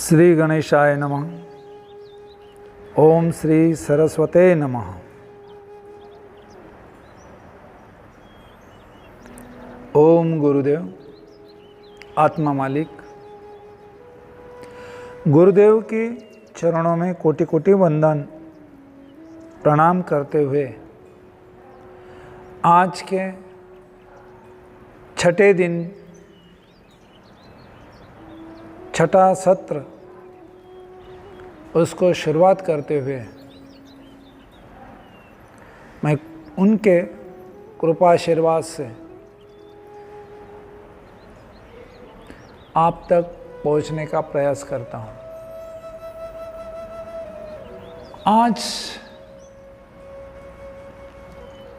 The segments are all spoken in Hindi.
श्री गणेशाय नमः। ओम श्री सरस्वते नमः। ओम गुरुदेव आत्मा मालिक। गुरुदेव के चरणों में कोटि कोटि वंदन प्रणाम करते हुए आज के छठे दिन छठा सत्र उसको शुरुआत करते हुए मैं उनके कृपा आशीर्वाद से आप तक पहुंचने का प्रयास करता हूं। आज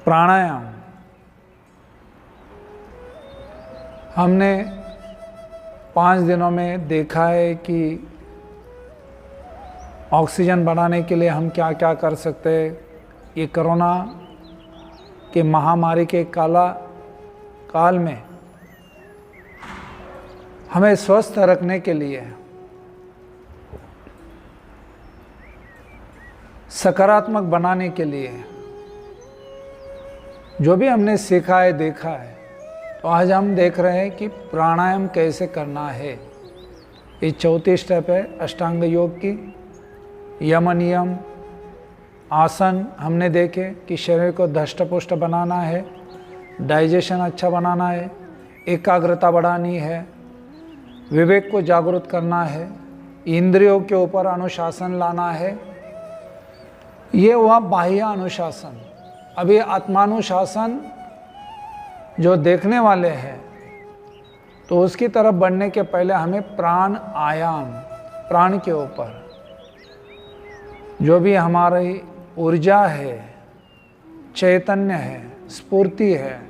प्राणायाम हमने 5 दिनों में देखा है कि ऑक्सीजन बढ़ाने के लिए हम क्या क्या कर सकते हैं। ये कोरोना के महामारी के काल में हमें स्वस्थ रखने के लिए सकारात्मक बनाने के लिए जो भी हमने सीखा है देखा है, तो आज हम देख रहे हैं कि प्राणायाम कैसे करना है। ये 34 स्टेप है अष्टांग योग की। यम नियम आसन हमने देखे कि शरीर को धष्टपुष्ट बनाना है, डाइजेशन अच्छा बनाना है, एकाग्रता बढ़ानी है, विवेक को जागरूक करना है, इंद्रियों के ऊपर अनुशासन लाना है। ये हुआ बाह्य अनुशासन। अभी आत्मानुशासन जो देखने वाले हैं, तो उसकी तरफ बढ़ने के पहले हमें प्राण आयाम, प्राण के ऊपर जो भी हमारी ऊर्जा है, चैतन्य है, स्फूर्ति है,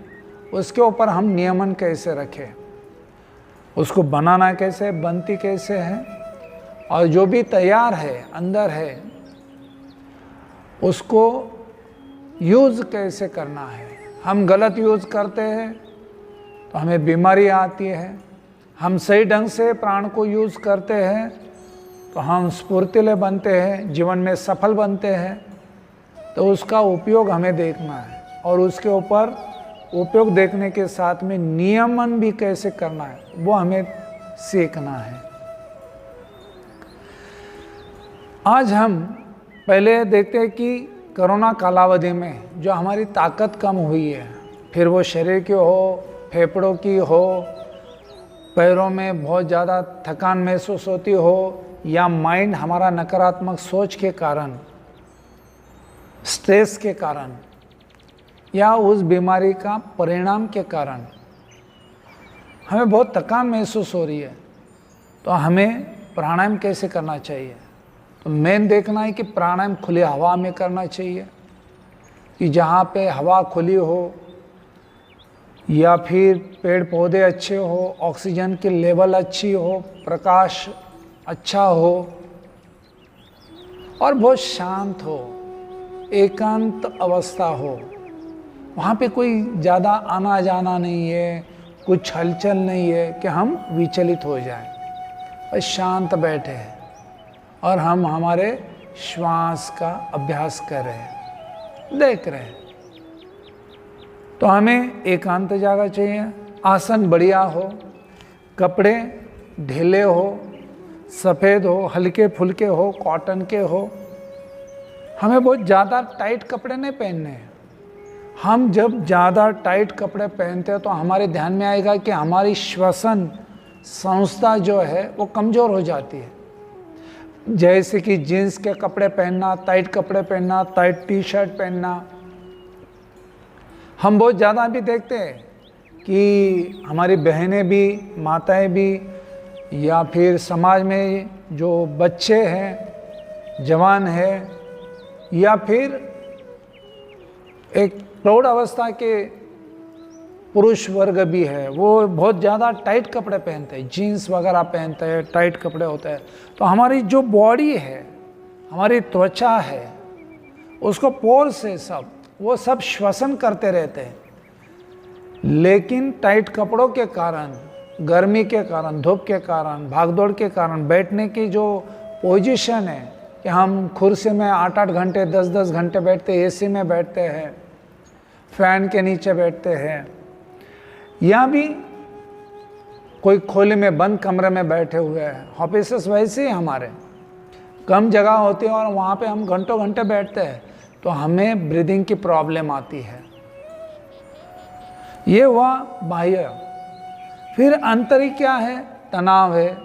उसके ऊपर हम नियमन कैसे रखें, उसको बनाना कैसे, बनती कैसे है, और जो भी तैयार है अंदर है उसको यूज़ कैसे करना है। हम गलत यूज़ करते हैं तो हमें बीमारी आती है। हम सही ढंग से प्राण को यूज़ करते हैं तो हम स्फूर्तिले बनते हैं, जीवन में सफल बनते हैं। तो उसका उपयोग हमें देखना है, और उसके ऊपर उपयोग देखने के साथ में नियमन भी कैसे करना है वो हमें सीखना है। आज हम पहले देखते हैं कि कोरोना कालावधि में जो हमारी ताकत कम हुई है, फिर वो शरीर की हो, फेफड़ों की हो, पैरों में बहुत ज़्यादा थकान महसूस होती हो, या माइंड हमारा नकारात्मक सोच के कारण, स्ट्रेस के कारण, या उस बीमारी का परिणाम के कारण हमें बहुत थकान महसूस हो रही है, तो हमें प्राणायाम कैसे करना चाहिए। तो मेन देखना है कि प्राणायाम खुली हवा में करना चाहिए, कि जहाँ पे हवा खुली हो, या फिर पेड़ पौधे अच्छे हो, ऑक्सीजन की लेवल अच्छी हो, प्रकाश अच्छा हो, और बहुत शांत हो, एकांत अवस्था हो। वहाँ पे कोई ज़्यादा आना जाना नहीं है, कुछ हलचल नहीं है कि हम विचलित हो जाएं। बस शांत बैठे हैं और हम हमारे श्वास का अभ्यास कर रहे हैं, देख रहे हैं। तो हमें एकांत जगह चाहिए, आसन बढ़िया हो, कपड़े ढीले हो, सफ़ेद हो, हल्के फुल्के हो, कॉटन के हो। हमें बहुत ज़्यादा टाइट कपड़े नहीं पहनने हैं। हम जब ज़्यादा टाइट कपड़े पहनते हैं तो हमारे ध्यान में आएगा कि हमारी श्वसन संस्था जो है वो कमज़ोर हो जाती है। जैसे कि जीन्स के कपड़े पहनना, टाइट कपड़े पहनना, टाइट टी शर्ट पहनना। हम बहुत ज़्यादा भी देखते हैं कि हमारी बहनें भी, माताएं भी, या फिर समाज में जो बच्चे हैं, जवान हैं, या फिर एक प्रौढ़ अवस्था के पुरुष वर्ग भी है, वो बहुत ज़्यादा टाइट कपड़े पहनते हैं, जीन्स वगैरह पहनते हैं, टाइट कपड़े होते हैं। तो हमारी जो बॉडी है, हमारी त्वचा है, उसको पोर से वो सब श्वसन करते रहते हैं। लेकिन टाइट कपड़ों के कारण गर्मी के कारण, धूप के कारण, भागदौड़ के कारण बैठने की जो पोजीशन है कि हम कुर्सी में 8-8 घंटे, 10-10 घंटे बैठते, एसी में बैठते हैं, फैन के नीचे बैठते हैं, या भी कोई खोले में बंद कमरे में बैठे हुए हैं। ऑफिसेस वैसे ही हमारे कम जगह होती है और वहाँ पे हम घंटों घंटे बैठते हैं, तो हमें ब्रीदिंग की प्रॉब्लम आती है। ये हुआ बाह्य। फिर आंतरिक क्या है? तनाव है,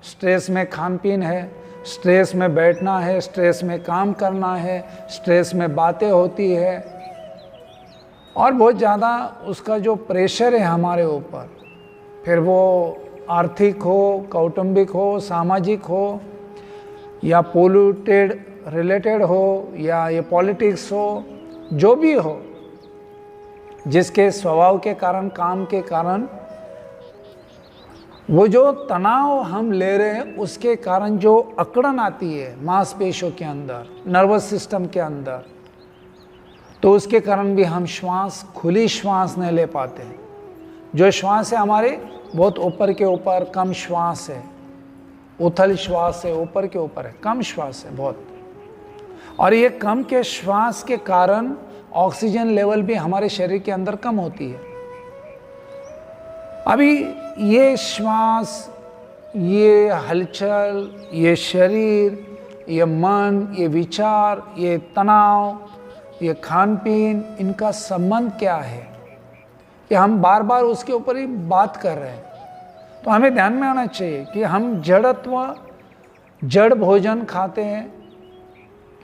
स्ट्रेस में खान पीन है, स्ट्रेस में बैठना है, स्ट्रेस में काम करना है, स्ट्रेस में बातें होती है, और बहुत ज़्यादा उसका जो प्रेशर है हमारे ऊपर, फिर वो आर्थिक हो, कौटुंबिक हो, सामाजिक हो, या पोल्यूटेड रिलेटेड हो, या ये पॉलिटिक्स हो, जो भी हो, जिसके स्वभाव के कारण, काम के कारण वो जो तनाव हम ले रहे हैं, उसके कारण जो अकड़न आती है मांसपेशियों के अंदर, नर्वस सिस्टम के अंदर, तो उसके कारण भी हम श्वास, खुली श्वास नहीं ले पाते। जो श्वास है हमारे बहुत ऊपर के ऊपर, कम श्वास है, उथल श्वास है, ऊपर के ऊपर है, कम श्वास है बहुत। और ये कम के श्वास के कारण ऑक्सीजन लेवल भी हमारे शरीर के अंदर कम होती है। अभी ये श्वास, ये हलचल, ये शरीर, ये मन, ये विचार, ये तनाव, ये खान पीन, इनका संबंध क्या है कि हम बार बार उसके ऊपर ही बात कर रहे हैं। तो हमें ध्यान में आना चाहिए कि हम जड़ भोजन खाते हैं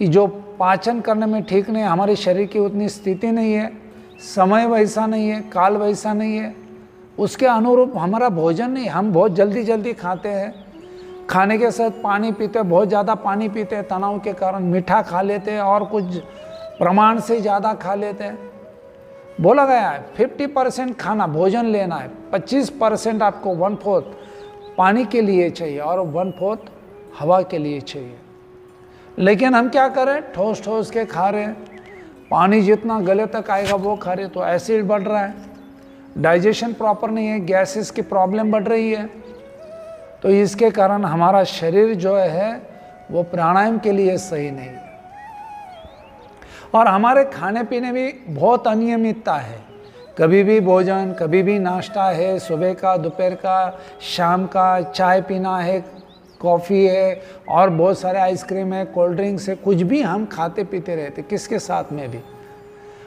कि जो पाचन करने में ठीक नहीं है, हमारे शरीर की उतनी स्थिति नहीं है, समय वैसा नहीं है, काल वैसा नहीं है, उसके अनुरूप हमारा भोजन नहीं। हम बहुत जल्दी जल्दी खाते हैं, खाने के साथ पानी पीते, बहुत ज़्यादा पानी पीते हैं, तनाव के कारण मीठा खा लेते हैं और कुछ प्रमाण से ज़्यादा खा लेते हैं। बोला गया है 50% खाना भोजन लेना है, 25% आपको 1/4 पानी के लिए चाहिए और 1/4 हवा के लिए चाहिए। लेकिन हम क्या करें? ठोस ठोस के खा रहे हैं, पानी जितना गले तक आएगा वो खा रहे, तो एसिड बढ़ रहा है, डाइजेशन प्रॉपर नहीं है, गैसेस की प्रॉब्लम बढ़ रही है। तो इसके कारण हमारा शरीर जो है वो प्राणायाम के लिए सही नहीं है। और हमारे खाने पीने में बहुत अनियमितता है, कभी भी भोजन, कभी भी नाश्ता है, सुबह का, दोपहर का, शाम का, चाय पीना है, कॉफ़ी है, और बहुत सारे आइसक्रीम है, कोल्ड ड्रिंक्स है, कुछ भी हम खाते पीते रहते, किसके साथ में भी।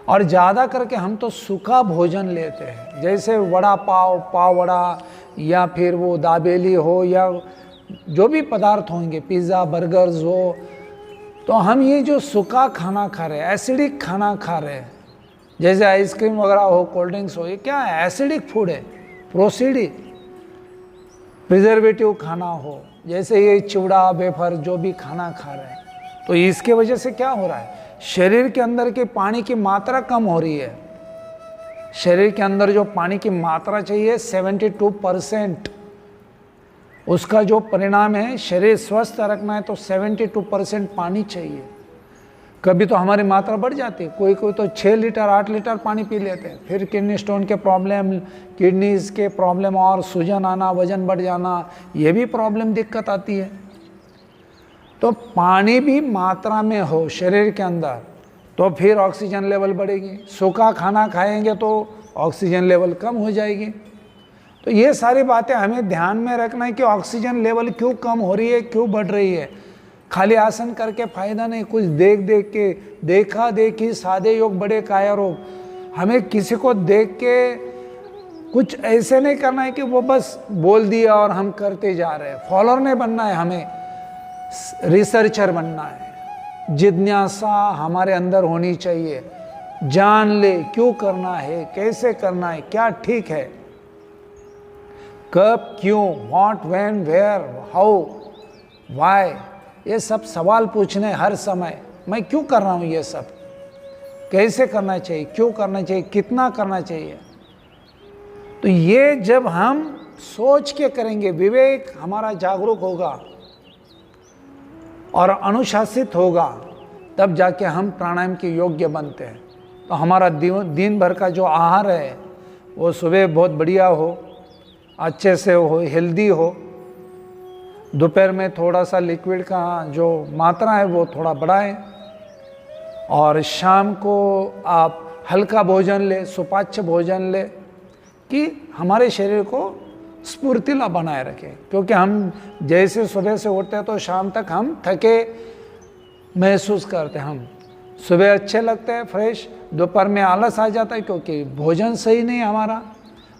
और ज़्यादा करके हम तो सूखा भोजन लेते हैं, जैसे वड़ा पाव, पाव वड़ा, या फिर वो दाबेली हो, या जो भी पदार्थ होंगे, पिज़्ज़ा, बर्गर्स हो, तो हम ये जो सूखा खाना खा रहे हैं, एसिडिक खाना खा रहे हैं, जैसे आइसक्रीम वगैरह हो, कोल्ड ड्रिंक्स हो, ये क्या है? एसिडिक फूड है, प्रोसीडिक, प्रिजर्वेटिव खाना हो, जैसे ये चिवड़ा, वेफर, जो भी खाना खा रहे हैं। तो इसके वजह से क्या हो रहा है? शरीर के अंदर के पानी की मात्रा कम हो रही है। शरीर के अंदर जो पानी की मात्रा चाहिए 72%, उसका जो परिणाम है, शरीर स्वस्थ रखना है तो 72% पानी चाहिए। कभी तो हमारी मात्रा बढ़ जाती है, कोई कोई तो 6 लीटर 8 लीटर पानी पी लेते हैं, फिर किडनी स्टोन के प्रॉब्लम, किडनीज के प्रॉब्लम, और सूजन आना, वजन बढ़ जाना, ये भी प्रॉब्लम, दिक्कत आती है। तो पानी भी मात्रा में हो शरीर के अंदर तो फिर ऑक्सीजन लेवल बढ़ेगी। सूखा खाना खाएंगे तो ऑक्सीजन लेवल कम हो जाएगी। तो ये सारी बातें हमें ध्यान में रखना है कि ऑक्सीजन लेवल क्यों कम हो रही है, क्यों बढ़ रही है। खाली आसन करके फायदा नहीं, कुछ देख देख के, देखा देखी सादे योग बड़े काया रोग। हमें किसी को देख के कुछ ऐसे नहीं करना है कि वो बस बोल दिया और हम करते जा रहे हैं। फॉलोअर नहीं बनना है, हमें रिसर्चर बनना है। जिज्ञासा हमारे अंदर होनी चाहिए, जान ले क्यों करना है, कैसे करना है, क्या ठीक है, कब, क्यों, what, when, where, how, why, ये सब सवाल पूछने हर समय। मैं क्यों कर रहा हूँ ये सब, कैसे करना चाहिए, क्यों करना चाहिए, कितना करना चाहिए। तो ये जब हम सोच के करेंगे, विवेक हमारा जागरूक होगा और अनुशासित होगा, तब जाके हम प्राणायाम के योग्य बनते हैं। तो हमारा दिन भर का जो आहार है वो सुबह बहुत बढ़िया हो, अच्छे से हो, हेल्दी हो। दोपहर में थोड़ा सा लिक्विड का जो मात्रा है वो थोड़ा बढ़ाएं, और शाम को आप हल्का भोजन ले, सुपाच्य भोजन ले, कि हमारे शरीर को स्फूर्तिला बनाए रखें। क्योंकि हम जैसे सुबह से उठते हैं तो शाम तक हम थके महसूस करते हैं। हम सुबह अच्छे लगते हैं फ्रेश, दोपहर में आलस आ जाता है क्योंकि भोजन सही नहीं हमारा,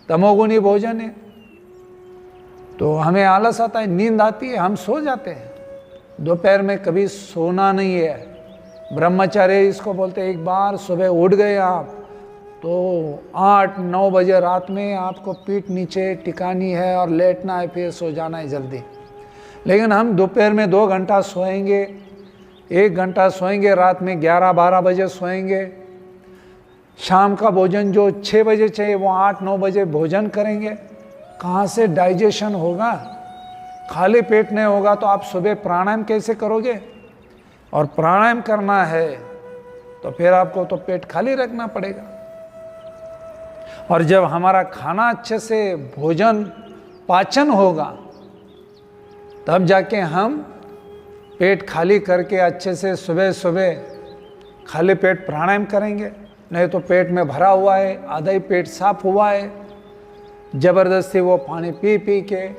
तमोगुणी भोजन है, तो हमें आलस आता है, नींद आती है, हम सो जाते हैं। दोपहर में कभी सोना नहीं है, ब्रह्मचर्य इसको बोलते हैं। एक बार सुबह उठ गए आप तो 8-9 बजे रात में आपको पीठ नीचे टिकानी है और लेटना है, फिर सो जाना है जल्दी। लेकिन हम दोपहर में 2 घंटा सोएंगे, 1 घंटा सोएंगे, रात में 11-12 बजे सोएंगे, शाम का भोजन जो 6 बजे चाहिए वो 8-9 बजे भोजन करेंगे। कहाँ से डाइजेशन होगा? खाली पेट नहीं होगा तो आप सुबह प्राणायाम कैसे करोगे? और प्राणायाम करना है तो फिर आपको तो पेट खाली रखना पड़ेगा। और जब हमारा खाना अच्छे से भोजन पाचन होगा तब जाके हम पेट खाली करके अच्छे से सुबह सुबह खाली पेट प्राणायाम करेंगे। नहीं तो पेट में भरा हुआ है, आधा ही पेट साफ हुआ है, ज़बरदस्ती वो पानी पी पी के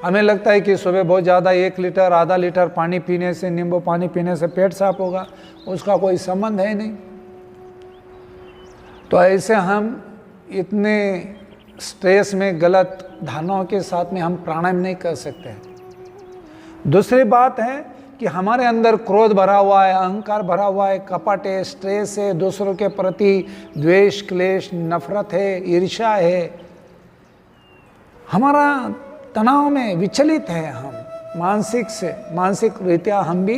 हमें लगता है कि सुबह बहुत ज़्यादा 1 लीटर आधा लीटर पानी पीने से, नींबू पानी पीने से पेट साफ होगा, उसका कोई संबंध है नहीं। तो ऐसे हम इतने स्ट्रेस में गलत धारणाओं के साथ में हम प्राणायाम नहीं कर सकते हैं। दूसरी बात है कि हमारे अंदर क्रोध भरा हुआ है, अहंकार भरा हुआ है, कपट है, स्ट्रेस है, दूसरों के प्रति द्वेष, क्लेश, नफरत है, ईर्ष्या है, हमारा तनाव में विचलित है। हम मानसिक रीत्या हम भी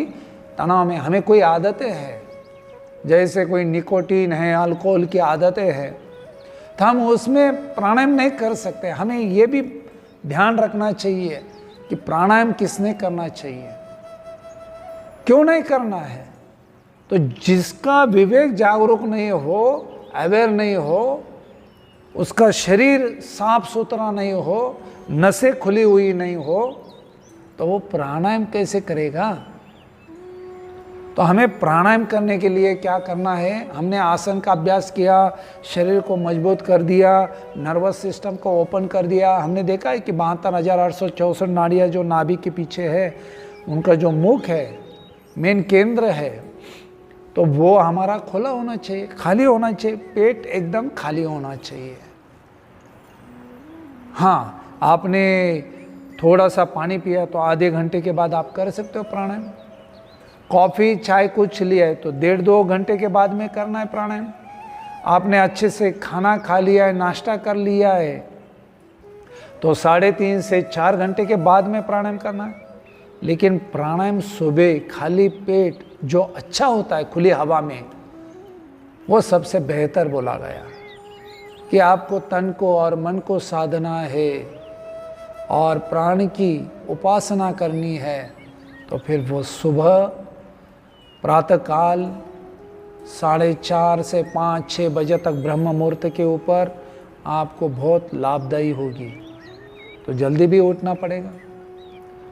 तनाव में, हमें कोई आदतें हैं, जैसे कोई निकोटीन है, अल्कोहल की आदतें हैं, तो हम उसमें प्राणायाम नहीं कर सकते। हमें ये भी ध्यान रखना चाहिए कि प्राणायाम किसने करना चाहिए, क्यों नहीं करना है। तो जिसका विवेक जागरूक नहीं हो, अवेयर नहीं हो, उसका शरीर साफ सुथरा नहीं हो, नसें खुली हुई नहीं हो, तो वो प्राणायाम कैसे करेगा? तो हमें प्राणायाम करने के लिए क्या करना है? हमने आसन का अभ्यास किया, शरीर को मजबूत कर दिया, नर्वस सिस्टम को ओपन कर दिया। हमने देखा है कि 72,864 नाड़ियाँ जो नाभि के पीछे है, उनका जो मुख है, मेन केंद्र है, तो वो हमारा खुला होना चाहिए, खाली होना चाहिए, पेट एकदम खाली होना चाहिए। हाँ, आपने थोड़ा सा पानी पिया तो आधे घंटे के बाद आप कर सकते हो प्राणायाम। कॉफ़ी चाय कुछ लिया है तो 1.5-2 घंटे के बाद में करना है प्राणायाम। आपने अच्छे से खाना खा लिया है, नाश्ता कर लिया है, तो 3.5 से 4 घंटे के बाद में प्राणायाम करना है। लेकिन प्राणायाम सुबह खाली पेट जो अच्छा होता है खुली हवा में, वो सबसे बेहतर बोला गया कि आपको तन को और मन को साधना है और प्राण की उपासना करनी है, तो फिर वो सुबह प्रातःकाल 4:30 से 5-6 बजे तक ब्रह्म मुहूर्त के ऊपर आपको बहुत लाभदायी होगी। तो जल्दी भी उठना पड़ेगा,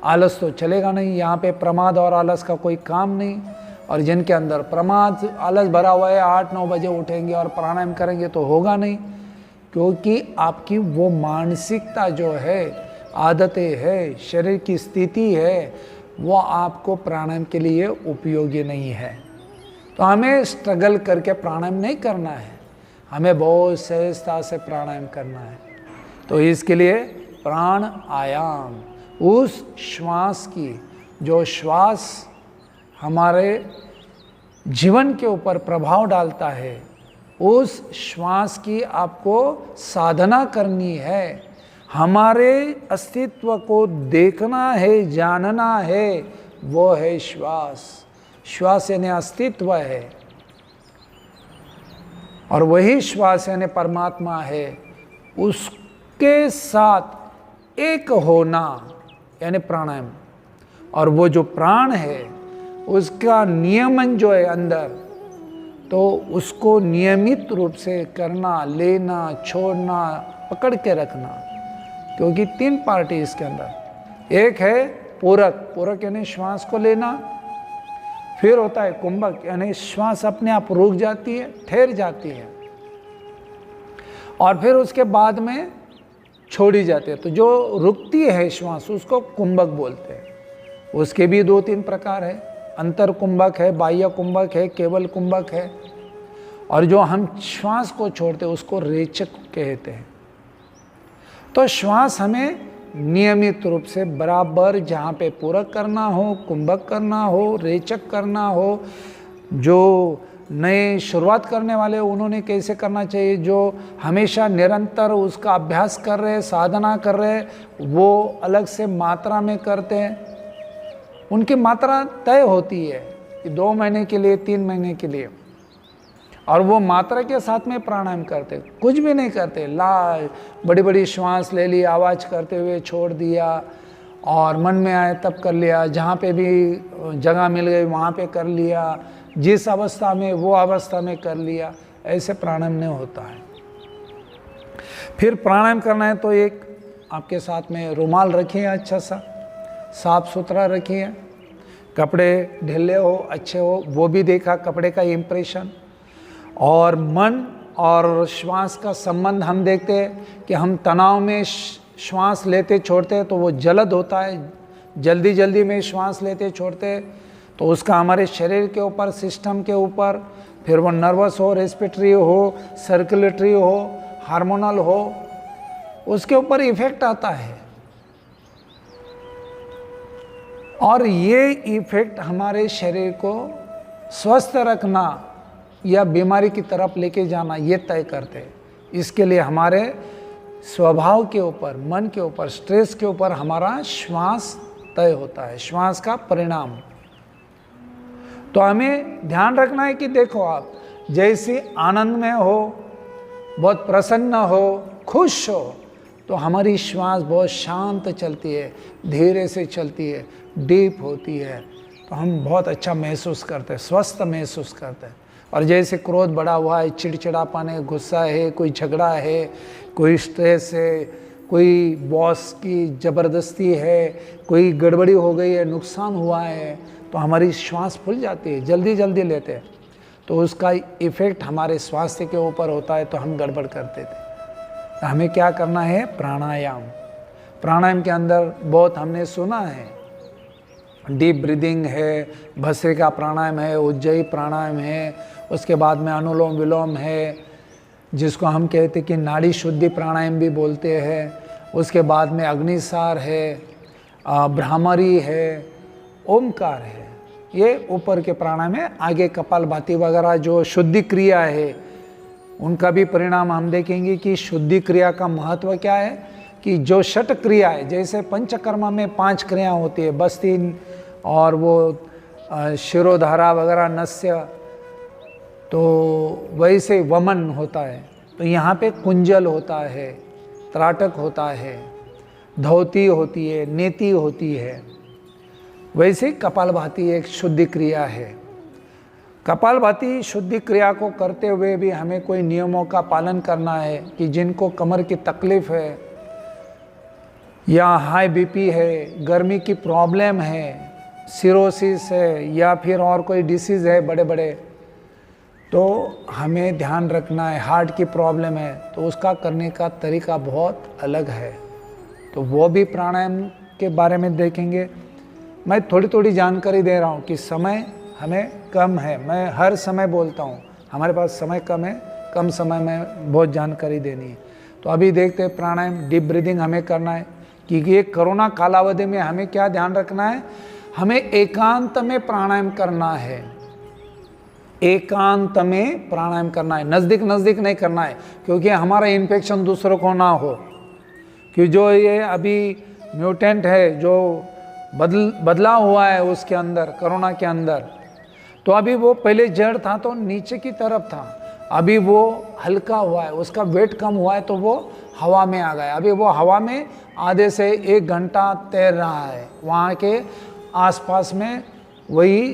आलस तो चलेगा नहीं। यहाँ पे प्रमाद और आलस का कोई काम नहीं। और जिनके अंदर प्रमाद आलस भरा हुआ है, 8-9 बजे उठेंगे और प्राणायाम करेंगे तो होगा नहीं, क्योंकि आपकी वो मानसिकता जो है, आदतें है, शरीर की स्थिति है, वो आपको प्राणायाम के लिए उपयोगी नहीं है। तो हमें स्ट्रगल करके प्राणायाम नहीं करना है, हमें बहुत सहजता से प्राणायाम करना है। तो इसके लिए प्राण आयाम, उस श्वास की, जो श्वास हमारे जीवन के ऊपर प्रभाव डालता है, उस श्वास की आपको साधना करनी है। हमारे अस्तित्व को देखना है, जानना है, वो है श्वास। श्वास यानी अस्तित्व है, और वही श्वास यानी परमात्मा है। उसके साथ एक होना यानी प्राणायाम। और वो जो प्राण है उसका नियमन जो है अंदर, तो उसको नियमित रूप से करना, लेना, छोड़ना, पकड़ के रखना, क्योंकि 3 पार्ट है इसके अंदर। एक है पूरक, पूरक यानी श्वास को लेना, फिर होता है कुंभक यानी श्वास अपने आप रुक जाती है, ठहर जाती है, और फिर उसके बाद में छोड़ी जाती है। तो जो रुकती है श्वास उसको कुंभक बोलते हैं। उसके भी 2-3 प्रकार है, अंतर कुंभक है, बाह्य कुंभक है, केवल कुंभक है, और जो हम श्वास को छोड़ते हैं उसको रेचक कहते हैं। तो श्वास हमें नियमित रूप से बराबर जहाँ पे पूरक करना हो, कुंभक करना हो, रेचक करना हो, जो नए शुरुआत करने वाले उन्होंने कैसे करना चाहिए, जो हमेशा निरंतर उसका अभ्यास कर रहे, साधना कर रहे, वो अलग से मात्रा में करते हैं। उनकी मात्रा तय होती है कि 2 महीने के लिए, 3 महीने के लिए, और वो मात्रा के साथ में प्राणायाम करते, कुछ भी नहीं करते। बड़ी बड़ी श्वास ले ली, आवाज़ करते हुए छोड़ दिया, और मन में आए तब कर लिया, जहाँ पे भी जगह मिल गई वहाँ पे कर लिया, जिस अवस्था में वो अवस्था में कर लिया। ऐसे प्राणायाम नहीं होता है। फिर प्राणायाम करना है तो एक आपके साथ में रुमाल रखिए, अच्छा सा साफ सुथरा रखिए, कपड़े ढीले हो, अच्छे हो, वो भी देखा कपड़े का इम्प्रेशन, और मन और श्वास का संबंध हम देखते हैं कि हम तनाव में श्वास लेते छोड़ते हैं तो वो जल्द होता है, जल्दी जल्दी में श्वास लेते छोड़ते तो उसका हमारे शरीर के ऊपर, सिस्टम के ऊपर, फिर वो नर्वस हो, रेस्पिरेटरी हो, सर्कुलेटरी हो, हार्मोनल हो, उसके ऊपर इफेक्ट आता है। और ये इफेक्ट हमारे शरीर को स्वस्थ रखना या बीमारी की तरफ लेके जाना ये तय करते हैं। इसके लिए हमारे स्वभाव के ऊपर, मन के ऊपर, स्ट्रेस के ऊपर हमारा श्वास तय होता है, श्वास का परिणाम। तो हमें ध्यान रखना है कि देखो आप जैसे आनंद में हो, बहुत प्रसन्न हो, खुश हो, तो हमारी श्वास बहुत शांत चलती है, धीरे से चलती है, डीप होती है, तो हम बहुत अच्छा महसूस करते हैं, स्वस्थ महसूस करते हैं। और जैसे क्रोध बढ़ा हुआ है, चिड़चिड़ापन है, गुस्सा है, कोई झगड़ा है, कोई स्ट्रेस है, कोई बॉस की ज़बरदस्ती है, कोई गड़बड़ी हो गई है, नुकसान हुआ है, तो हमारी श्वास फूल जाती है, जल्दी जल्दी लेते हैं, तो उसका इफ़ेक्ट हमारे स्वास्थ्य के ऊपर होता है, तो हम गड़बड़ करते थे। तो हमें क्या करना है? प्राणायाम। प्राणायाम के अंदर बहुत हमने सुना है, डीप ब्रीदिंग है, भस्त्रिका प्राणायाम है, उज्जयी प्राणायाम है, उसके बाद में अनुलोम विलोम है, जिसको हम कहते हैं कि नाड़ी शुद्धि प्राणायाम भी बोलते हैं, उसके बाद में अग्निसार है, भ्रामरी है, ओमकार है, ये ऊपर के प्राणायाम है। आगे कपालभाति वगैरह जो शुद्धि क्रिया है उनका भी परिणाम हम देखेंगे कि शुद्धि क्रिया का महत्व क्या है, कि जो षट क्रिया है, जैसे पंचकर्म में 5 क्रिया होती है, बस्ती और वो शिरोधारा वगैरह, नस्य, तो वैसे वमन होता है, तो यहाँ पे कुंजल होता है, त्राटक होता है, धोती होती है, नेति होती है। वैसे कपालभाति एक शुद्धि क्रिया है। कपालभाति शुद्धि क्रिया को करते हुए भी हमें कोई नियमों का पालन करना है, कि जिनको कमर की तकलीफ़ है या हाई बीपी है, गर्मी की प्रॉब्लम है, सिरोसिस है, या फिर और कोई डिसीज़ है बड़े बड़े, तो हमें ध्यान रखना है। हार्ट की प्रॉब्लम है तो उसका करने का तरीका बहुत अलग है, तो वो भी प्राणायाम के बारे में देखेंगे। मैं थोड़ी थोड़ी जानकारी दे रहा हूँ कि समय हमें कम है, मैं हर समय बोलता हूँ हमारे पास समय कम है, कम समय में बहुत जानकारी देनी है। तो अभी देखते हैं प्राणायाम, डीप ब्रीदिंग हमें करना है, क्योंकि ये कोरोना कालावधि में हमें क्या ध्यान रखना है, हमें एकांत में प्राणायाम करना है, एकांत में प्राणायाम करना है, नज़दीक नज़दीक नहीं करना है, क्योंकि हमारा इन्फेक्शन दूसरों को ना हो। कि जो ये अभी म्यूटेंट है, जो बदला हुआ है उसके अंदर, कोरोना के अंदर, तो अभी वो पहले जड़ था तो नीचे की तरफ था, अभी वो हल्का हुआ है, उसका वेट कम हुआ है तो वो हवा में आ गया। अभी वो हवा में आधे से 1 घंटा तैर रहा है, वहाँ के आसपास में वही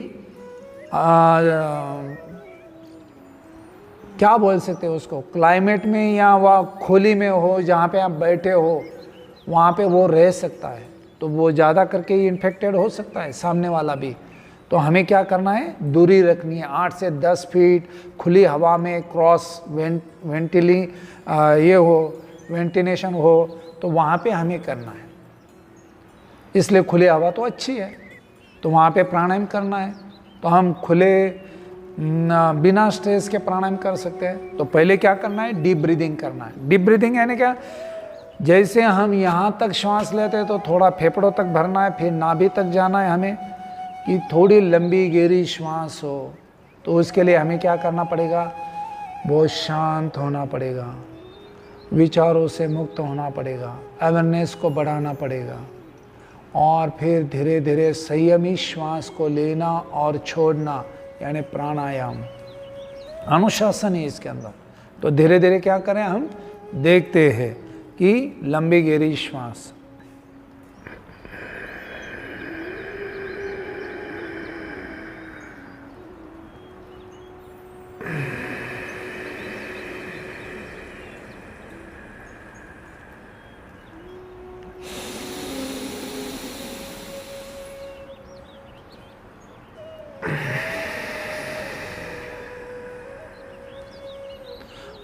क्या बोल सकते हैं उसको, क्लाइमेट में, या वह खोली में हो जहाँ पे आप बैठे हो, वहाँ पे वो रह सकता है, तो वो ज़्यादा करके ही इन्फेक्टेड हो सकता है सामने वाला भी। तो हमें क्या करना है, दूरी रखनी है 8 से 10 फीट, खुली हवा में क्रॉस वेंटिलेशन हो, तो वहाँ पे हमें करना है। इसलिए खुली हवा तो अच्छी है, तो वहाँ पे प्राणायाम करना है। तो हम खुले बिना स्ट्रेस के प्राणायाम कर सकते हैं। तो पहले क्या करना है, डीप ब्रीदिंग करना है। डीप ब्रीदिंग यानी क्या, जैसे हम यहाँ तक श्वास लेते हैं तो थोड़ा फेफड़ों तक भरना है, फिर नाभि तक जाना है हमें, कि थोड़ी लंबी गहरी श्वास हो। तो उसके लिए हमें क्या करना पड़ेगा, बहुत शांत होना पड़ेगा, विचारों से मुक्त होना पड़ेगा, अवेयरनेस को बढ़ाना पड़ेगा, और फिर धीरे धीरे संयमी श्वास को लेना और छोड़ना, यानी प्राणायाम, अनुशासन है इसके अंदर। तो धीरे धीरे क्या करें, हम देखते हैं कि लंबी गहरी श्वास,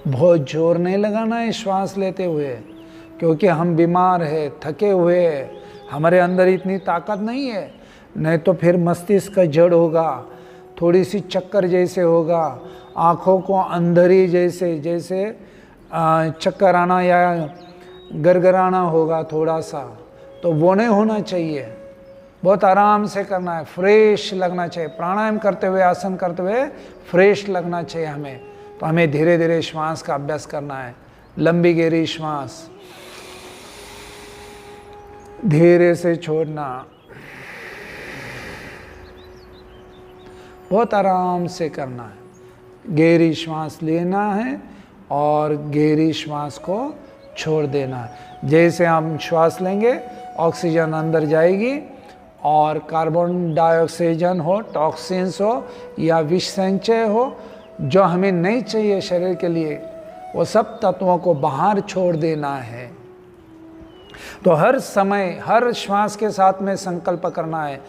बहुत जोर नहीं लगाना है श्वास लेते हुए, क्योंकि हम बीमार है, थके हुए हैं, हमारे अंदर इतनी ताकत नहीं है। नहीं तो फिर मस्तिष्क का जड़ होगा, थोड़ी सी चक्कर जैसे होगा, आँखों को अंधेरी जैसे चक्कर आना या गरगराना होगा थोड़ा सा, तो वो नहीं होना चाहिए। बहुत आराम से करना है, फ्रेश लगना चाहिए। प्राणायाम करते हुए, आसन करते हुए फ्रेश लगना चाहिए हमें। तो हमें धीरे धीरे श्वास का अभ्यास करना है। लंबी गहरी श्वास, धीरे से छोड़ना, बहुत आराम से करना है। गहरी श्वास लेना है और गहरी श्वास को छोड़ देना है। जैसे हम श्वास लेंगे, ऑक्सीजन अंदर जाएगी और कार्बन डाइऑक्साइड हो, टॉक्सिन्स हो या विष संचय हो, जो हमें नहीं चाहिए शरीर के लिए, वो सब तत्वों को बाहर छोड़ देना है। तो हर समय, हर श्वास के साथ में संकल्प करना है,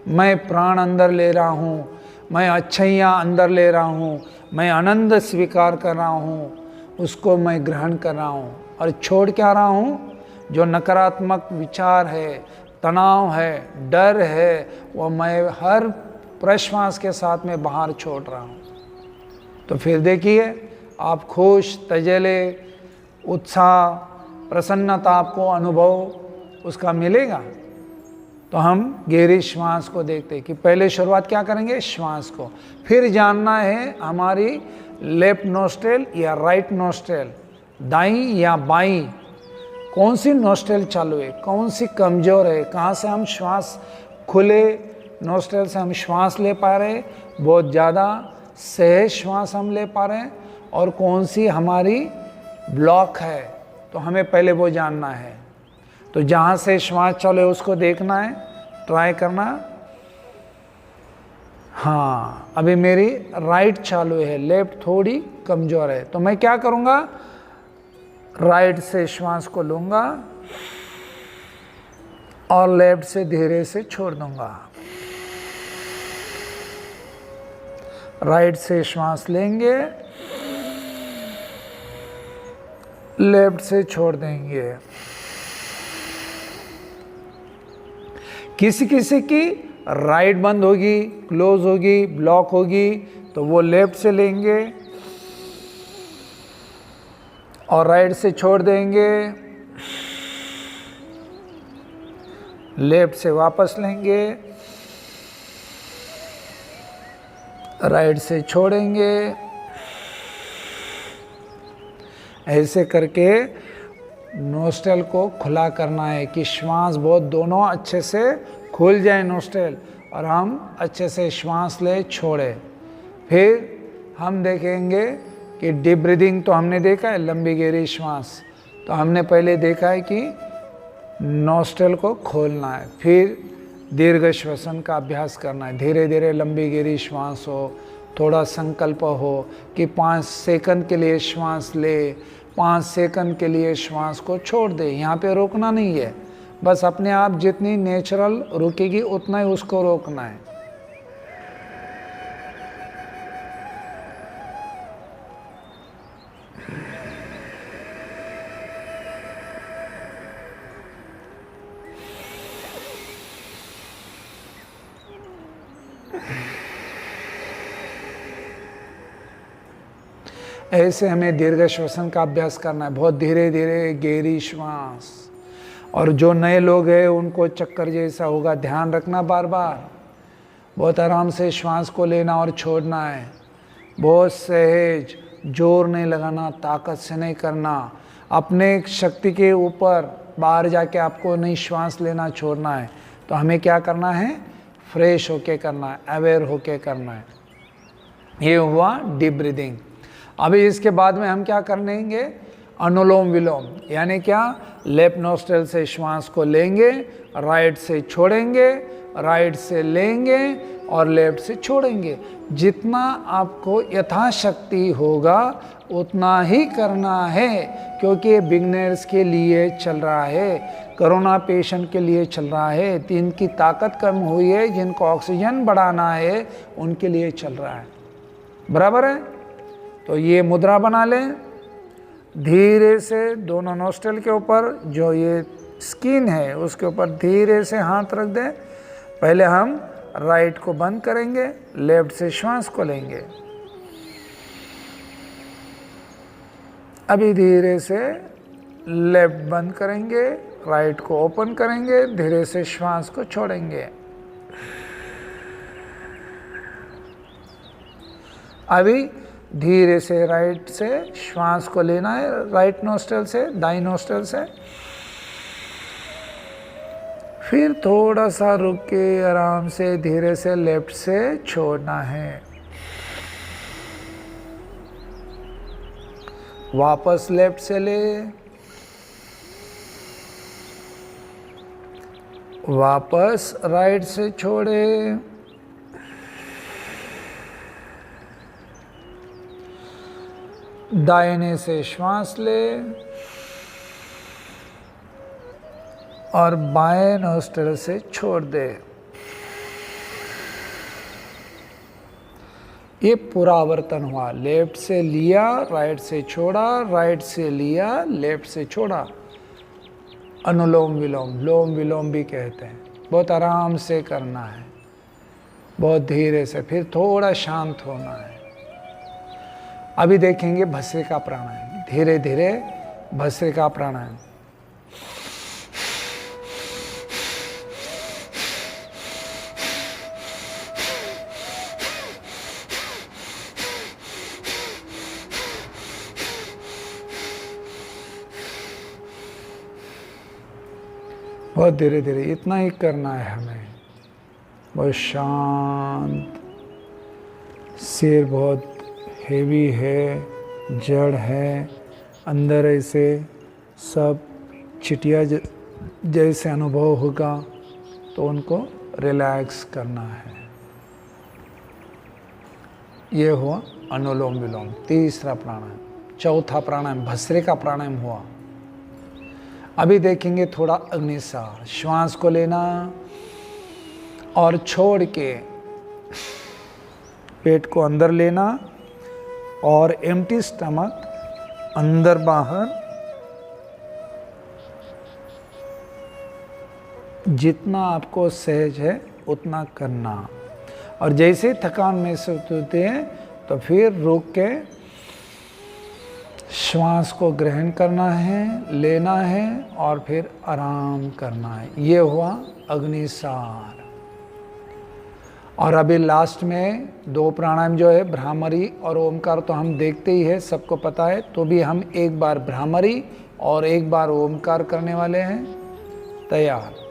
मैं प्राण अंदर ले रहा हूँ, मैं अच्छाइयाँ अंदर ले रहा हूँ, मैं आनंद स्वीकार कर रहा हूँ, उसको मैं ग्रहण कर रहा हूँ, और छोड़ क्या रहा हूँ, जो नकारात्मक विचार है, तनाव है, डर है, वो मैं हर प्रश्वास के साथ में बाहर छोड़ रहा हूँ। तो फिर देखिए, आप खुश, तजले, उत्साह, प्रसन्नता आपको अनुभव उसका मिलेगा। तो हम गहरी श्वास को देखते हैं कि पहले शुरुआत क्या करेंगे, श्वास को, फिर जानना है हमारी लेफ्ट नोस्ट्रेल या राइट नोस्ट्रेल, दाईं या बाईं, कौन सी नोस्ट्रेल चालू है, कौन सी कमज़ोर है, कहाँ से हम श्वास, खुले नोस्ट्रेल से हम श्वास ले पा रहे, बहुत ज़्यादा सहज श्वास हम ले पा रहे हैं, और कौन सी हमारी ब्लॉक है। तो हमें पहले वो जानना है। तो जहाँ से श्वास चले उसको देखना है, ट्राई करना। हाँ, अभी मेरी राइट चालू है, लेफ्ट थोड़ी कमज़ोर है। तो मैं क्या करूँगा, राइट से श्वास को लूँगा और लेफ्ट से धीरे से छोड़ दूँगा। राइट से श्वास लेंगे, लेफ्ट से छोड़ देंगे। किसी किसी की राइट बंद होगी, क्लोज होगी, ब्लॉक होगी, तो वो लेफ्ट से लेंगे और राइट से छोड़ देंगे, लेफ्ट से वापस लेंगे, राइट से छोड़ेंगे। ऐसे करके नोस्ट्रल को खुला करना है कि श्वास बहुत दोनों अच्छे से खुल जाए नोस्ट्रल, और हम अच्छे से श्वास ले छोड़े। फिर हम देखेंगे कि डीप ब्रीदिंग तो हमने देखा है, लंबी गहरी श्वास तो हमने पहले देखा है कि नोस्ट्रल को खोलना है, फिर दीर्घ श्वसन का अभ्यास करना है। धीरे धीरे लंबी गहरी श्वास हो, थोड़ा संकल्प हो कि 5 सेकंड के लिए श्वास ले, 5 सेकंड के लिए श्वास को छोड़ दे। यहाँ पे रोकना नहीं है, बस अपने आप जितनी नेचुरल रुकेगी उतना ही उसको रोकना है। ऐसे हमें दीर्घ श्वसन का अभ्यास करना है, बहुत धीरे धीरे गहरी श्वास। और जो नए लोग हैं उनको चक्कर जैसा होगा, ध्यान रखना बार बार, बहुत आराम से श्वास को लेना और छोड़ना है, बहुत सहज, जोर नहीं लगाना, ताकत से नहीं करना, अपने शक्ति के ऊपर बाहर जाके आपको नहीं श्वास लेना छोड़ना है। तो हमें क्या करना है, फ्रेश होके करना है, अवेयर होके करना है। ये हुआ डीप ब्रीदिंग। अभी इसके बाद में हम क्या कर लेंगे, अनुलोम विलोम, यानी क्या, लेफ्ट नोस्ट्रल से श्वास को लेंगे, राइट से छोड़ेंगे, राइट से लेंगे और लेफ्ट से छोड़ेंगे। जितना आपको यथाशक्ति होगा उतना ही करना है, क्योंकि ये बिगनर्स के लिए चल रहा है, कोरोना पेशेंट के लिए चल रहा है, जिनकी ताकत कम हुई है, जिनको ऑक्सीजन बढ़ाना है, उनके लिए चल रहा है। बराबर है। तो ये मुद्रा बना लें, धीरे से दोनों नोस्ट्रल के ऊपर जो ये स्किन है उसके ऊपर धीरे से हाथ रख दें। पहले हम राइट को बंद करेंगे, लेफ्ट से श्वास को लेंगे। अभी धीरे से लेफ्ट बंद करेंगे, राइट को ओपन करेंगे, धीरे से श्वास को छोड़ेंगे। अभी धीरे से राइट से श्वास को लेना है, राइट नोस्ट्रल से, दाईं नोस्ट्रल से। फिर थोड़ा सा रुक के आराम से धीरे से लेफ्ट से छोड़ना है। वापस लेफ्ट से ले, वापस राइट से छोड़े, दाहिने से श्वास ले और बाएं नोस्ट्रल से छोड़ दे। ये पूरा आवर्तन हुआ, लेफ्ट से लिया, राइट से छोड़ा, राइट से लिया, लेफ्ट से छोड़ा। अनुलोम विलोम, लोम विलोम भी कहते हैं। बहुत आराम से करना है, बहुत धीरे से, फिर थोड़ा शांत होना है। अभी देखेंगे भस्त्रिका प्राणायाम, धीरे धीरे भस्त्रिका प्राणायाम। बहुत धीरे धीरे, इतना ही करना है हमें। बहुत शांत, सिर बहुत हेवी है, जड़ है, अंदर ऐसे सब चिटिया जैसे अनुभव होगा, तो उनको रिलैक्स करना है। ये हुआ अनुलोम विलोम, तीसरा प्राणायाम। चौथा प्राणायाम भस्त्रिका प्राणायाम हुआ। अभी देखेंगे थोड़ा अग्निसार। श्वास को लेना और छोड़ के पेट को अंदर लेना और एम्प्टी स्टमक, अंदर बाहर, जितना आपको सहज है उतना करना। और जैसे थकान महसूस होती है तो फिर रुक के श्वास को ग्रहण करना है, लेना है और फिर आराम करना है। ये हुआ अग्निसार। और अभी लास्ट में 2 प्राणायाम जो है भ्रामरी और ओमकार, तो हम देखते ही है, सबको पता है। तो भी हम एक बार भ्रामरी और एक बार ओमकार करने वाले हैं। तैयार।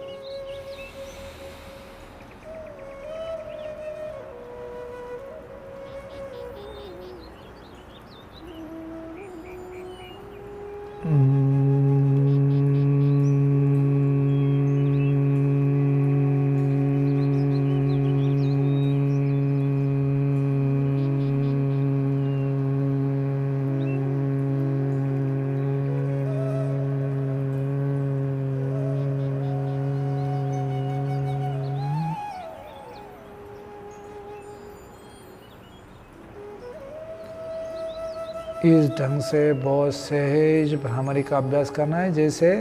इस ढंग से बहुत सहज भ्रामरी का अभ्यास करना है। जैसे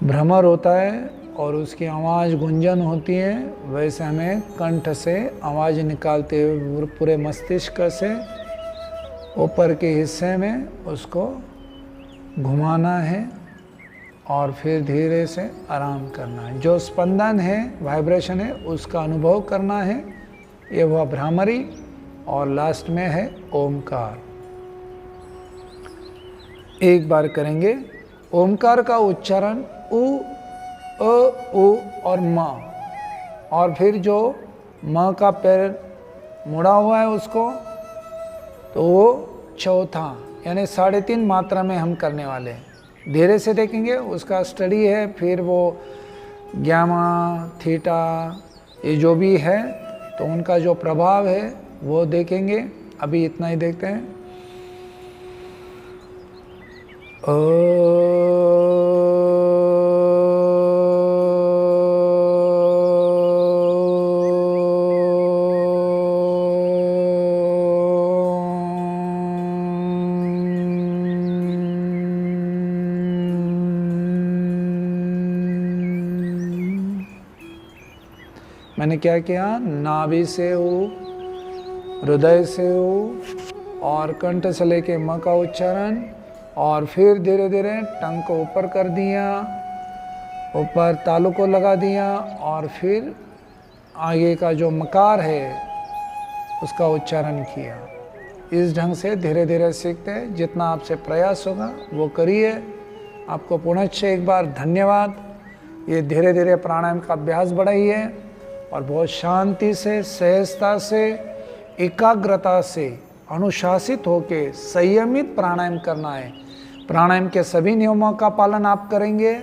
भ्रमर होता है और उसकी आवाज़ गुंजन होती है, वैसे हमें कंठ से आवाज़ निकालते हुए पूरे मस्तिष्क से ऊपर के हिस्से में उसको घुमाना है और फिर धीरे से आराम करना है। जो स्पंदन है, वाइब्रेशन है, उसका अनुभव करना है। ये हुआ भ्रामरी। और लास्ट में है ओमकार। एक बार करेंगे। ओमकार का उच्चारण उ, अ, उ और म, और फिर जो म का पैर मुड़ा हुआ है उसको, तो वो चौथा यानी 3.5 मात्रा में हम करने वाले हैं। धीरे से देखेंगे, उसका स्टडी है। फिर वो ग्यामा, थीटा, ये जो भी है तो उनका जो प्रभाव है वो देखेंगे। अभी इतना ही देखते हैं। मैंने क्या किया, नाभि से हो, हृदय से हो और कंठ से लेके म का उच्चारण, और फिर धीरे धीरे टंग को ऊपर कर दिया, ऊपर तालु को लगा दिया, और फिर आगे का जो मकार है उसका उच्चारण किया। इस ढंग से धीरे धीरे सीखते हैं। जितना आपसे प्रयास होगा वो करिए। आपको पुनश्च एक बार धन्यवाद। ये धीरे धीरे प्राणायाम का अभ्यास बढ़ाइए और बहुत शांति से, सहजता से, एकाग्रता से, अनुशासित होकर संयमित प्राणायाम करना है। प्राणायाम के सभी नियमों का पालन आप करेंगे।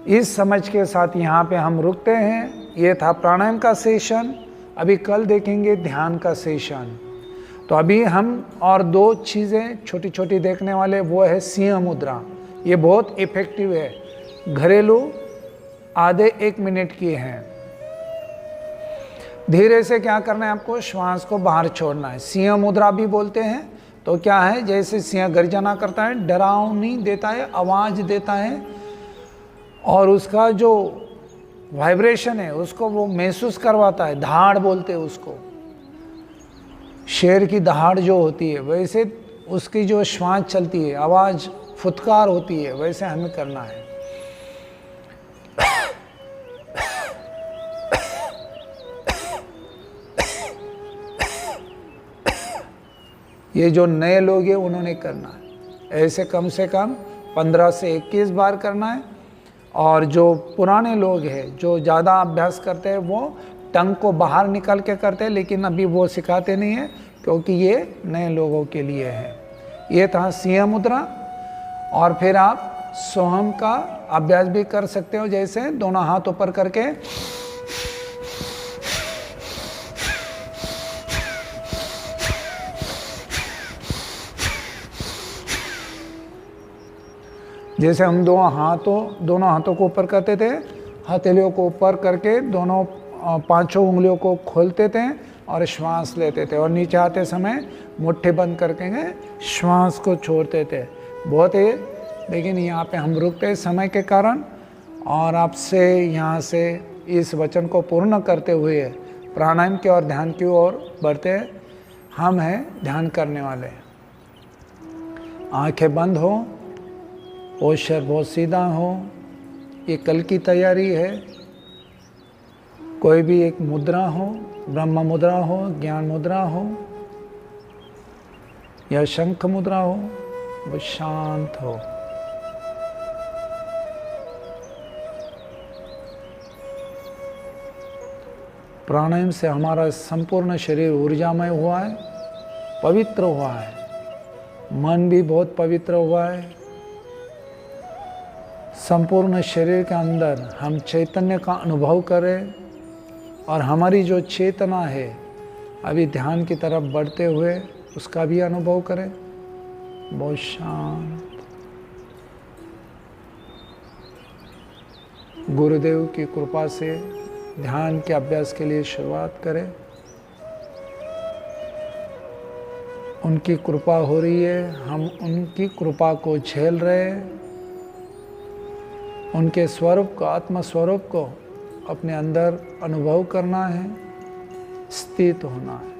इस समझ के साथ यहाँ पे हम रुकते हैं। ये था प्राणायाम का सेशन। अभी कल देखेंगे ध्यान का सेशन। तो अभी हम और 2 चीज़ें छोटी छोटी देखने वाले, वो है सिंह मुद्रा। ये बहुत इफेक्टिव है, घरेलू, आधे 1 मिनट की है। धीरे से क्या करना है आपको, श्वास को बाहर छोड़ना है। सिंह मुद्रा भी बोलते हैं। तो क्या है, जैसे सिंह गर्जना करता है, डरावनी देता है, आवाज देता है, और उसका जो वाइब्रेशन है उसको वो महसूस करवाता है। दहाड़ बोलते हैं उसको, शेर की दहाड़ जो होती है, वैसे उसकी जो श्वास चलती है, आवाज फुटकार होती है, वैसे हमें करना है। ये जो नए लोग हैं उन्होंने करना है। ऐसे कम से कम 15 से 21 बार करना है। और जो पुराने लोग हैं, जो ज़्यादा अभ्यास करते हैं, वो टंग को बाहर निकाल के करते हैं, लेकिन अभी वो सिखाते नहीं हैं क्योंकि ये नए लोगों के लिए है। ये था सिंह मुद्रा। और फिर आप सोहम का अभ्यास भी कर सकते हो, जैसे दोनों हाथ ऊपर करके जैसे हम दोनों हाथों को ऊपर करते थे, हथेलियों को ऊपर करके दोनों 5 उंगलियों को खोलते थे और श्वास लेते थे, और नीचे आते समय मुट्ठी बंद करके श्वास को छोड़ते थे। बहुत है, लेकिन यहाँ पे हम रुकते समय के कारण। और आपसे यहाँ से इस वचन को पूर्ण करते हुए प्राणायाम की और ध्यान की ओर बढ़ते हैं। हम हैं ध्यान करने वाले। आंखें बंद हो, पोस्चर बहुत सीधा हो। ये कल की तैयारी है। कोई भी एक मुद्रा हो, ब्रह्म मुद्रा हो, ज्ञान मुद्रा हो या शंख मुद्रा हो, वो शांत हो। प्राणायाम से हमारा संपूर्ण शरीर ऊर्जामय हुआ है, पवित्र हुआ है। मन भी बहुत पवित्र हुआ है। संपूर्ण शरीर के अंदर हम चैतन्य का अनुभव करें, और हमारी जो चेतना है अभी ध्यान की तरफ बढ़ते हुए, उसका भी अनुभव करें। बहुत शांत। गुरुदेव की कृपा से ध्यान के अभ्यास के लिए शुरुआत करें। उनकी कृपा हो रही है, हम उनकी कृपा को झेल रहे हैं। उनके स्वरूप को, आत्म स्वरूप को अपने अंदर अनुभव करना है, स्थित होना है।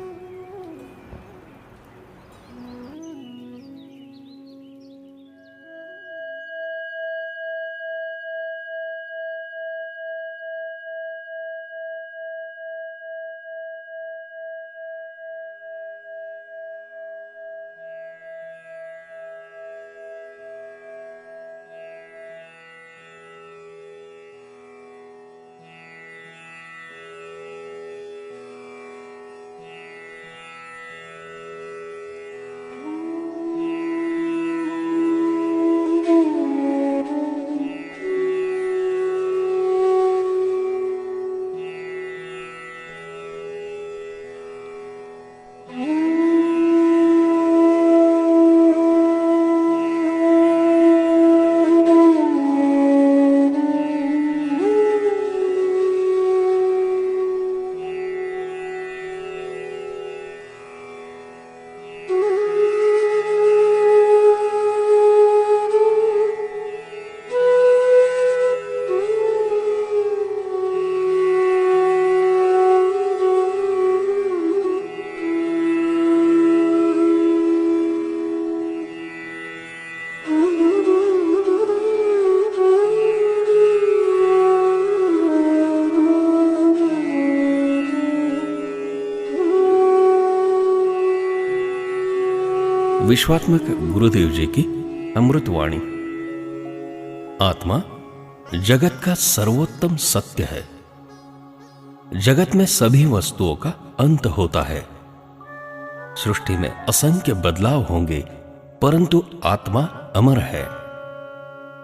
विश्वात्मक गुरुदेव जी की अमृतवाणी। आत्मा जगत का सर्वोत्तम सत्य है। जगत में सभी वस्तुओं का अंत होता है। सृष्टि में असंख्य बदलाव होंगे, परंतु आत्मा अमर है,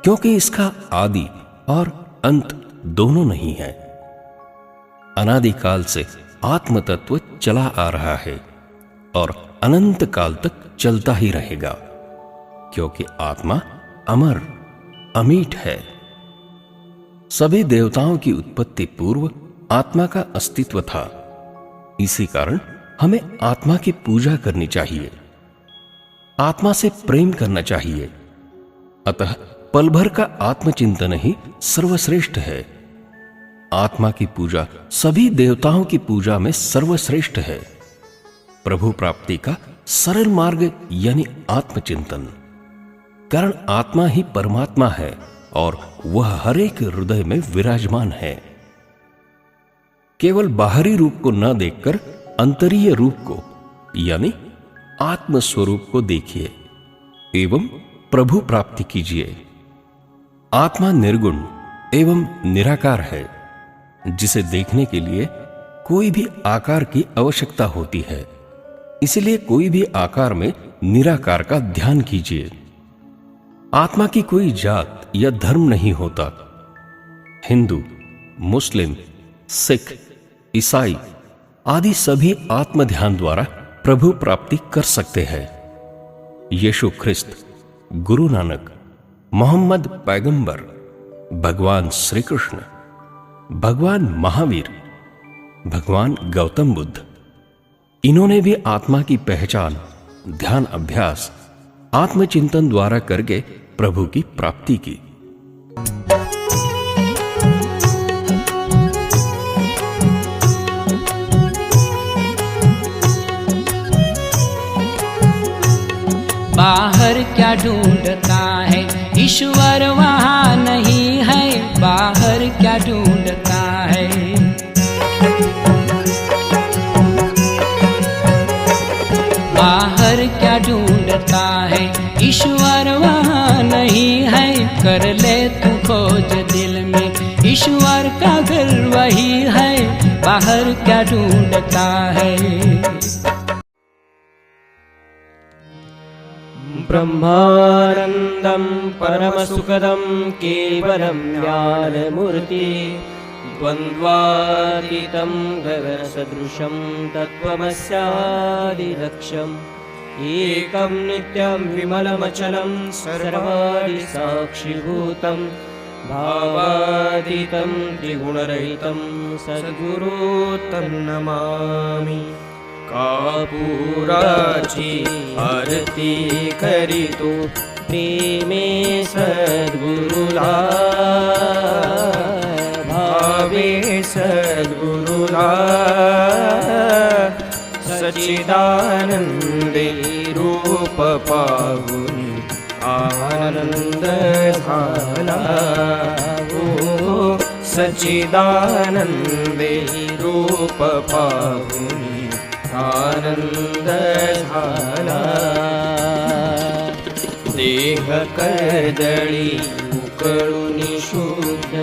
क्योंकि इसका आदि और अंत दोनों नहीं है। अनादिकाल से आत्म तत्व चला आ रहा है और अनंत काल तक चलता ही रहेगा, क्योंकि आत्मा अमर अमीट है। सभी देवताओं की उत्पत्ति पूर्व आत्मा का अस्तित्व था। इसी कारण हमें आत्मा की पूजा करनी चाहिए, आत्मा से प्रेम करना चाहिए। अतः पल भर का आत्मचिंतन ही सर्वश्रेष्ठ है। आत्मा की पूजा सभी देवताओं की पूजा में सर्वश्रेष्ठ है। प्रभु प्राप्ति का सरल मार्ग यानी आत्मचिंतन। कारण आत्मा ही परमात्मा है और वह हर एक हृदय में विराजमान है। केवल बाहरी रूप को न देखकर अंतरीय रूप को यानी आत्म स्वरूप को देखिए एवं प्रभु प्राप्ति कीजिए। आत्मा निर्गुण एवं निराकार है, जिसे देखने के लिए कोई भी आकार की आवश्यकता होती है। इसलिए कोई भी आकार में निराकार का ध्यान कीजिए। आत्मा की कोई जात या धर्म नहीं होता। हिंदू, मुस्लिम, सिख, ईसाई आदि सभी आत्म ध्यान द्वारा प्रभु प्राप्ति कर सकते हैं। यीशु ख्रिस्त, गुरु नानक, मोहम्मद पैगंबर, भगवान श्री कृष्ण, भगवान महावीर, भगवान गौतम बुद्ध, इन्होंने भी आत्मा की पहचान ध्यान अभ्यास आत्मचिंतन द्वारा करके प्रभु की प्राप्ति की। बाहर क्या ढूंढता है, ईश्वर वहाँ नहीं है। बाहर क्या ढूंढता है, बाहर क्या ढूंढता है, ईश्वर वहाँ नहीं है। कर ले तू खोज दिल में, ईश्वर का घर वही है। बाहर क्या ढूंढता है। ब्रह्मानन्दं परमसुखदं केवलं ज्ञानमूर्ति द्वन्द्वातीतं गगनसदृशं तत्त्वमस्यादिलक्ष्यम् एकं नित्यं विमलमचलं सर्वाणि साक्षिभूतं भावातीतं त्रिगुणरहितं सद्गुरुं तं नमामि। कापुराची आरती करीतो प्रेमे सद्गुरुला भावे सद्गुरुला सच्चिदानंदे रूप पाहुनी आनंद झाला हो सच्चिदानंदे रूप पाहुनी आनंद झाला देह कर्दळी उकळून शुद्ध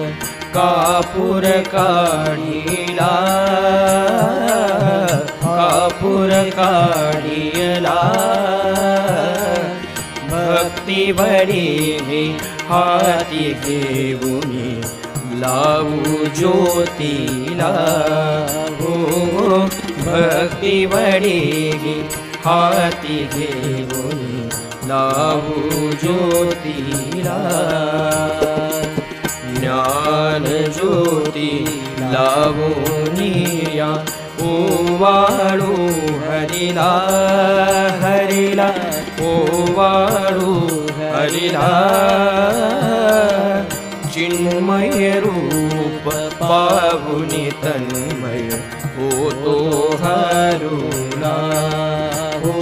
कापूर काढिला कापूर काढिला भक्ती वडी हाती घेऊनी लावू ज्योतीला हो भक्ती वडी हाती घेऊनी लावू ज्योतीला ज्ञान ज्योती लावूनिया ओवाळू हरिला हरिला ओवाळू हरिला चिन्मय रूप पाहुनी तन्मय होतो हरुला हो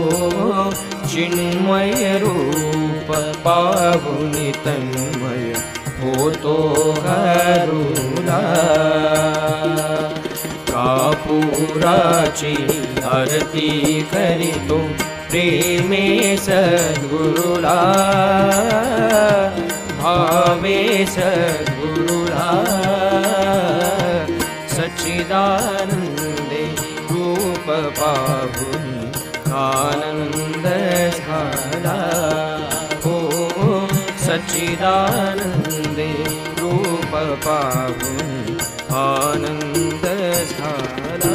चिन्मय रूप पाहुनी तन्मय होतो हरुला कापुराची आरती करीतो प्रेमे सद्गुरुला भावे सद्गुरुला सच्चिदानंदे रूप पाहुनी आनंद झाला हो सच्चिदानंदे रूप पाहुनी आनंद झाला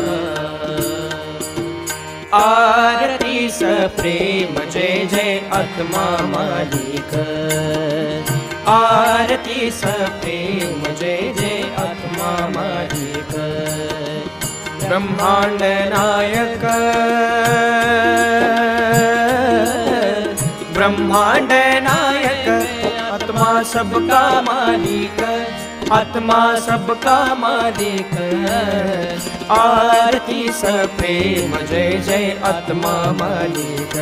आरती प्रेम जय जय आत्मा मालिक आरती प्रेम जय जय आत्मा मालिक ब्रह्मांड नायक ब्रह्मांड नायक आत्मा सबका मालिक आत्मा सबका मालिक आरती प्रेम जय जय आत्मा मालिक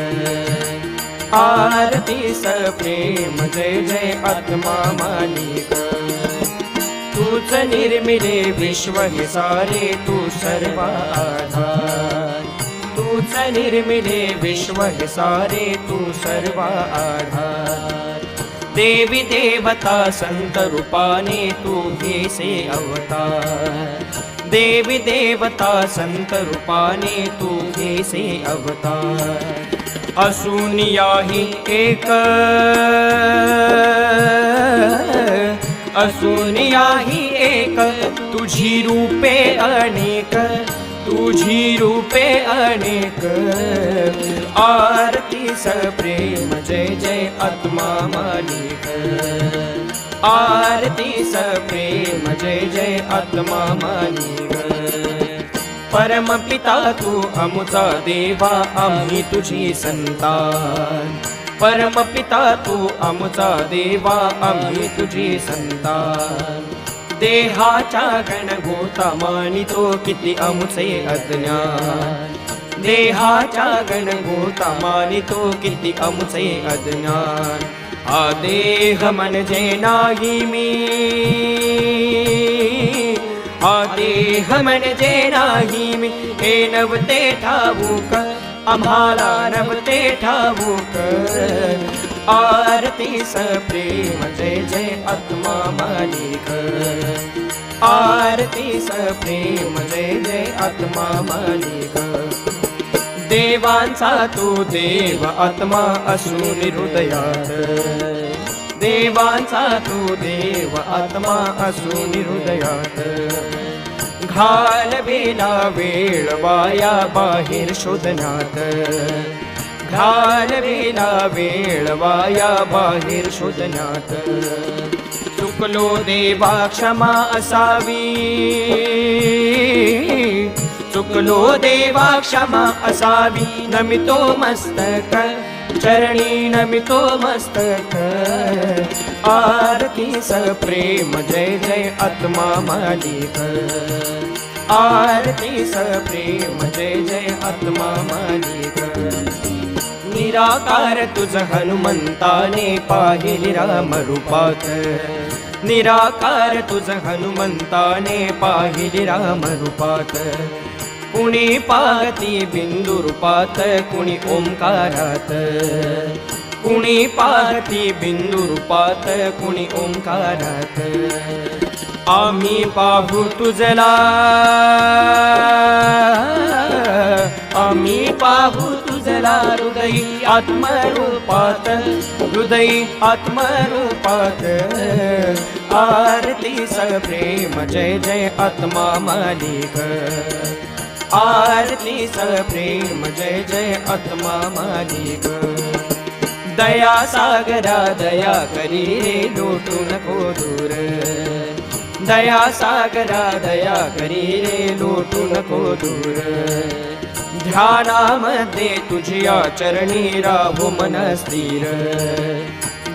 आरती प्रेम जय जय आत्मा मालिक तूच निर्मिले विश्व हे सारे तू सर्व आधार तूच निर्मिले विश्व हे सारे तू सर्व आधार देवी देवता संत रूपाने तू घेसे अवतार देवी देवता संत रूपाने तू घेसे अवतार असून याही एक असून याही एक तुझी रूपे अनेक तुझी रूपे अनेक आरती प्रेम जय जय आत्मा मालिक आरती प्रेम जय जय आत्मा मालिक परम पिता तू आमचा देवा आम्ही तुझी संतान परम पिता तू आमचा देवा आम्ही तुझी संतान देहाच्या गणगोता मानितो किती आमचे अज्ञान देहाच्या गणगोता मानितो किती आमचे अज्ञान हा देह म्हणजे नाही मी हा देह म्हणजे नाही मी हे नवते ठाऊक आम्हाला नवते ठाऊक आरती प्रेम जय जय आत्मा मालिक आरती प्रेम जय जय आत्मा मालिक देवांचा तू देव आत्मा असून हृदयात देवांचा तू देव आत्मा असून हृदयात घालवेला वेळ वाया बाहेर शोधण्यात घालवेला वेळ वाया बाहेर शोधण्यात चुकलो देवा क्षमा असावी चुकलो देवा क्षमा असावी, नमितो मस्तक चरणी नमितो मस्तक, आरती सप्रेम जय जय आत्मा मालिक, आरती सप्रेम जय जय आत्मा मालिक। निराकार तुझ हनुमंताने पाहिले राम रूपात, निराकार तुझ हनुमंताने पाहिले राम रूपात, कुणी पाहती बिंदू रूपात कुणी ओंकारात, कुणी पाहती बिंदू रूपात कुणी ओंकारात, आम्ही पाहू तुझला, आम्ही पाहू तुझला हृदयी आत्मरूपात, हृदयी आत्मरूपात, आरती सप्रेम जय जय आत्मा मालिक, आरती सप्रेम जय जय आत्मा मालिक। दया सागरा दया करी रे लोटू नको दूर, दया सागरा दया करी रे लोटू नको दूर, ध्यानामध्ये तुझ्या चरणी राहू मन स्थिर,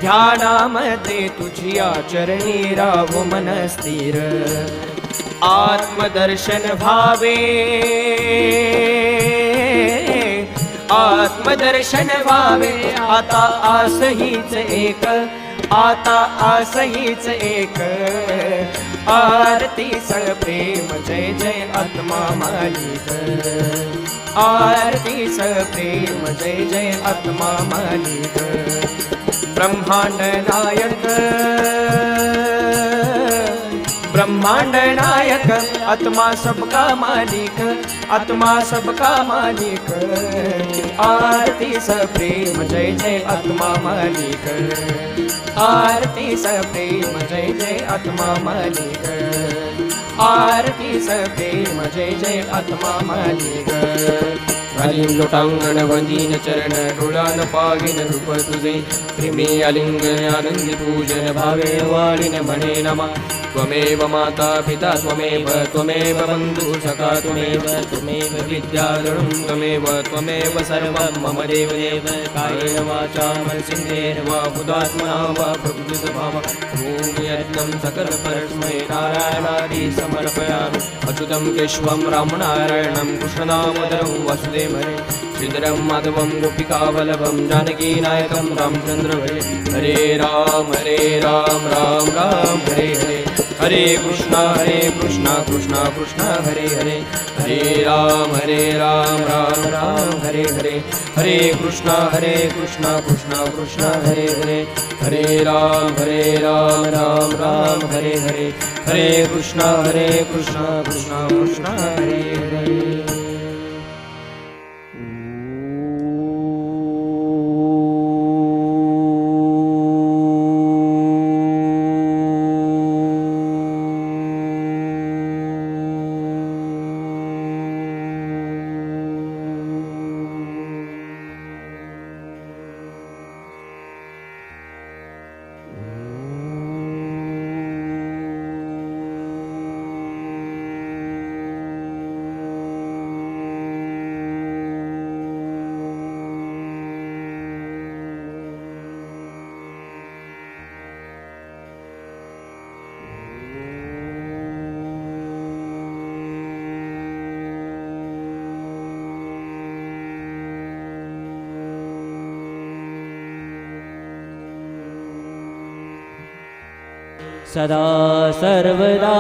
ध्यानामध्ये तुझ्या चरणी राहू मन स्थिर, आत्मदर्शन भावे, आत्मदर्शन व्हावे, आता आस हीच एक, आता आस हीच एक, आरती सप्रेम जय जय आत्मा मालिक, आरती सप्रेम जय जय आत्मा मालिक। ब्रह्मांड नायक, ब्रह्मांड नायक, आत्मा सबका मालिक, आत्मा सबका मालिक, आरती सप्रेम जय जय आत्मा मालिक, आरती सप्रेम जय जय आत्मा मालिक, आरती सप्रेम जय जय आत्मा मालिक। घालीन लोटांगण वंदीन चरण, डोळान पागिन रूप तुझे, प्रेमी आलिंगन आनंदी पूजन, भावे वाळीन म्हणे नमा, त्वमेव माता पिता त्वमेव, त्वमेव बंधु सखा त्वमेव, त्वमेव विद्याधरं त्वमेव, त्वमेव सर्वं मम देवदेव, कायेन वाचा मनसेन्द्रियेण वा बुद्धात्मना वा प्रकृतिस्वभावा, भूमि यज्ञं सकलपरस्मै नारायणादि समर्पयामि, अच्युतं केशवं रामनारायणं कृष्णदामोदरं वासुदेवहरे, श्रीधरं माधवं गोपिकावल्लभं जानकी नायकं रामचन्द्र हरे राम राम राम हरे हरे, हरे कृष्णा कृष्णा कृष्णा हरे हरे, हरे राम राम राम हरे हरे, हरे कृष्णा कृष्णा कृष्णा हरे हरे, हरे राम राम राम हरे हरे, हरे कृष्णा कृष्णा कृष्णा हरे हरे। सदा सर्वदा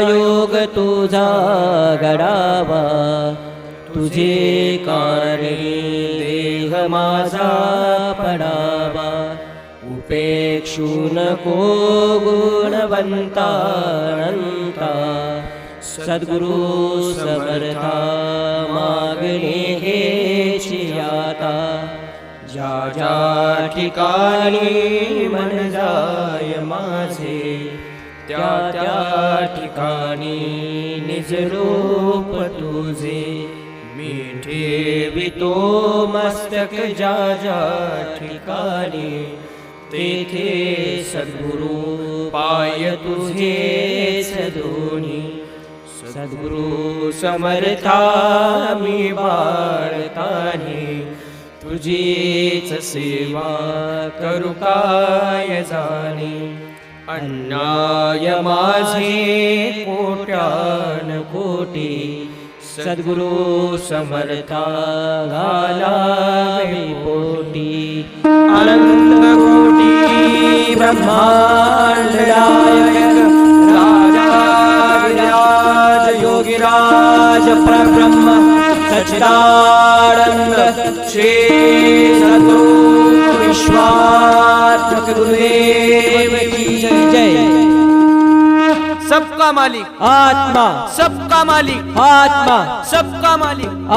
योग तुझा घडावा, तुझे कारणे देह माझा पडावा, उपेक्षू नको गुणवंता अनंता, सद्गुरु समर्था मागणे हेची आता, ज्या ज्या ठिकाणी मन जाय माझे, त्या त्या ठिकाणी निज रूप तुझे, मी ठेवितो मस्तक ज्या ज्या ठिकाणी, तेथे सद्गुरु पाय तुझे सदोनी, सद्गुरु समर्था मी बाळताने तुझीच सेवा करू काय जाणे अन्याय माझे कोट्यान कोटी सद्गुरु समर्था घालावे पोटी अनंत कोटी ब्रह्मांड नायक राज योगिराज परब्रह्म सच्चिदानंद श्री सद्गुरु विश्वात्मक गुरुदेव की जय। सबका मालिक आत्मा सबका मालिक आत्मा सबका मालिक